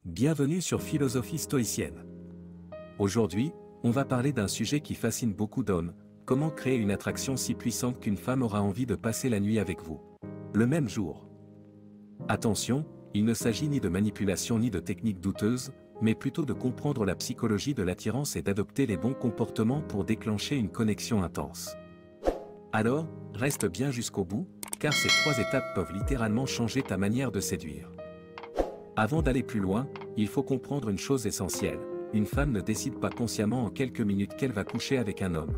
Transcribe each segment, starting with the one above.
Bienvenue sur Philosophie stoïcienne. Aujourd'hui, on va parler d'un sujet qui fascine beaucoup d'hommes, comment créer une attraction si puissante qu'une femme aura envie de passer la nuit avec vous. Le même jour. Attention, il ne s'agit ni de manipulation ni de techniques douteuses, mais plutôt de comprendre la psychologie de l'attirance et d'adopter les bons comportements pour déclencher une connexion intense. Alors, reste bien jusqu'au bout, car ces 3 étapes peuvent littéralement changer ta manière de séduire. Avant d'aller plus loin, il faut comprendre une chose essentielle, une femme ne décide pas consciemment en quelques minutes qu'elle va coucher avec un homme.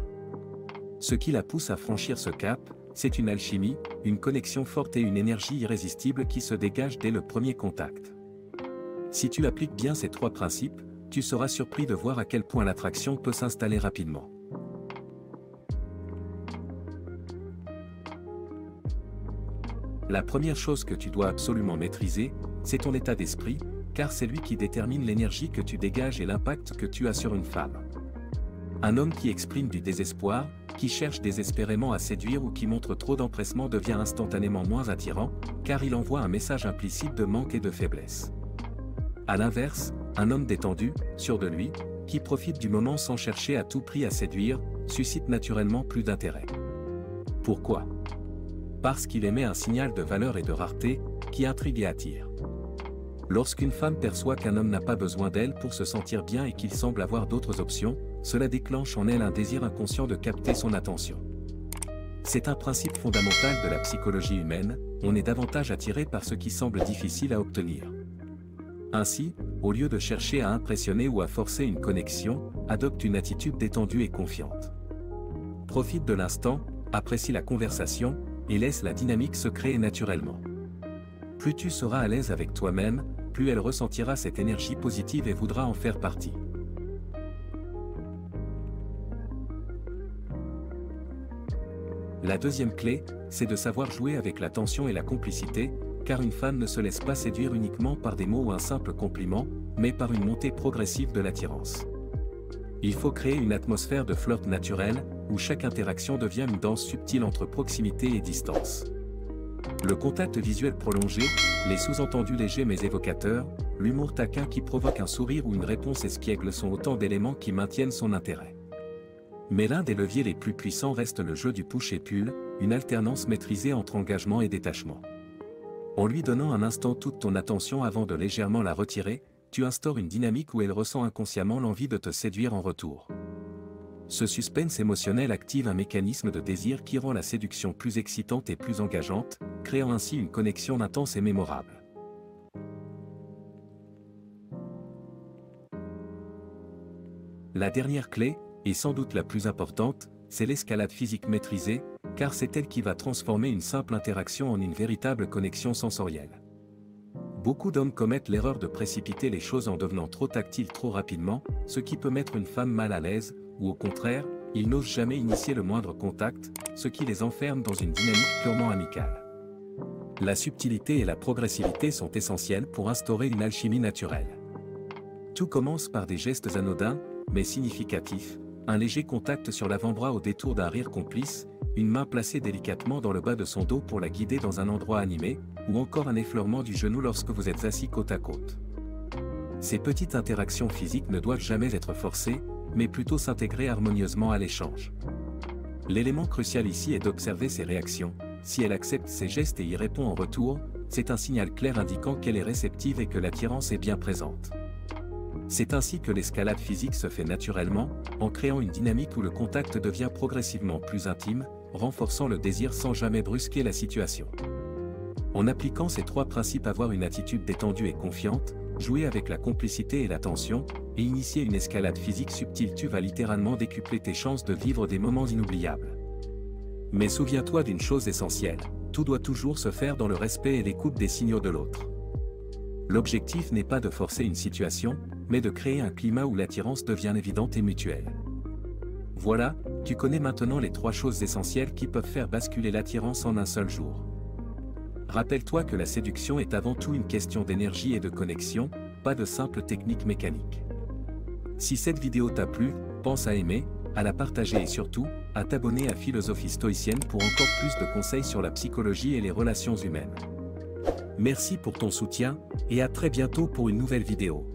Ce qui la pousse à franchir ce cap, c'est une alchimie, une connexion forte et une énergie irrésistible qui se dégage dès le premier contact. Si tu appliques bien ces 3 principes, tu seras surpris de voir à quel point l'attraction peut s'installer rapidement. La première chose que tu dois absolument maîtriser, c'est ton état d'esprit, car c'est lui qui détermine l'énergie que tu dégages et l'impact que tu as sur une femme. Un homme qui exprime du désespoir, qui cherche désespérément à séduire ou qui montre trop d'empressement devient instantanément moins attirant, car il envoie un message implicite de manque et de faiblesse. A l'inverse, un homme détendu, sûr de lui, qui profite du moment sans chercher à tout prix à séduire, suscite naturellement plus d'intérêt. Pourquoi ? Parce qu'il émet un signal de valeur et de rareté, qui intrigue et attire. Lorsqu'une femme perçoit qu'un homme n'a pas besoin d'elle pour se sentir bien et qu'il semble avoir d'autres options, cela déclenche en elle un désir inconscient de capter son attention. C'est un principe fondamental de la psychologie humaine, on est davantage attiré par ce qui semble difficile à obtenir. Ainsi, au lieu de chercher à impressionner ou à forcer une connexion, adopte une attitude détendue et confiante. Profite de l'instant, apprécie la conversation, et laisse la dynamique se créer naturellement. Plus tu seras à l'aise avec toi-même, plus elle ressentira cette énergie positive et voudra en faire partie. La deuxième clé, c'est de savoir jouer avec la tension et la complicité, car une femme ne se laisse pas séduire uniquement par des mots ou un simple compliment, mais par une montée progressive de l'attirance. Il faut créer une atmosphère de flirt naturel, où chaque interaction devient une danse subtile entre proximité et distance. Le contact visuel prolongé, les sous-entendus légers mais évocateurs, l'humour taquin qui provoque un sourire ou une réponse espiègle sont autant d'éléments qui maintiennent son intérêt. Mais l'un des leviers les plus puissants reste le jeu du push et pull, une alternance maîtrisée entre engagement et détachement. En lui donnant un instant toute ton attention avant de légèrement la retirer, tu instaures une dynamique où elle ressent inconsciemment l'envie de te séduire en retour. Ce suspense émotionnel active un mécanisme de désir qui rend la séduction plus excitante et plus engageante, créant ainsi une connexion intense et mémorable. La dernière clé, et sans doute la plus importante, c'est l'escalade physique maîtrisée, car c'est elle qui va transformer une simple interaction en une véritable connexion sensorielle. Beaucoup d'hommes commettent l'erreur de précipiter les choses en devenant trop tactiles trop rapidement, ce qui peut mettre une femme mal à l'aise, ou au contraire, ils n'osent jamais initier le moindre contact, ce qui les enferme dans une dynamique purement amicale. La subtilité et la progressivité sont essentielles pour instaurer une alchimie naturelle. Tout commence par des gestes anodins, mais significatifs, un léger contact sur l'avant-bras au détour d'un rire complice, une main placée délicatement dans le bas de son dos pour la guider dans un endroit animé, ou encore un effleurement du genou lorsque vous êtes assis côte à côte. Ces petites interactions physiques ne doivent jamais être forcées, mais plutôt s'intégrer harmonieusement à l'échange. L'élément crucial ici est d'observer ses réactions. Si elle accepte ses gestes et y répond en retour, c'est un signal clair indiquant qu'elle est réceptive et que l'attirance est bien présente. C'est ainsi que l'escalade physique se fait naturellement, en créant une dynamique où le contact devient progressivement plus intime, renforçant le désir sans jamais brusquer la situation. En appliquant ces 3 principes, avoir une attitude détendue et confiante, jouer avec la complicité et l'attention, et initier une escalade physique subtile, tu vas littéralement décupler tes chances de vivre des moments inoubliables. Mais souviens-toi d'une chose essentielle, tout doit toujours se faire dans le respect et l'écoute des signaux de l'autre. L'objectif n'est pas de forcer une situation, mais de créer un climat où l'attirance devient évidente et mutuelle. Voilà, tu connais maintenant les 3 choses essentielles qui peuvent faire basculer l'attirance en un seul jour. Rappelle-toi que la séduction est avant tout une question d'énergie et de connexion, pas de simple technique mécanique. Si cette vidéo t'a plu, pense à aimer, à la partager et surtout, à t'abonner à Philosophie stoïcienne pour encore plus de conseils sur la psychologie et les relations humaines. Merci pour ton soutien, et à très bientôt pour une nouvelle vidéo.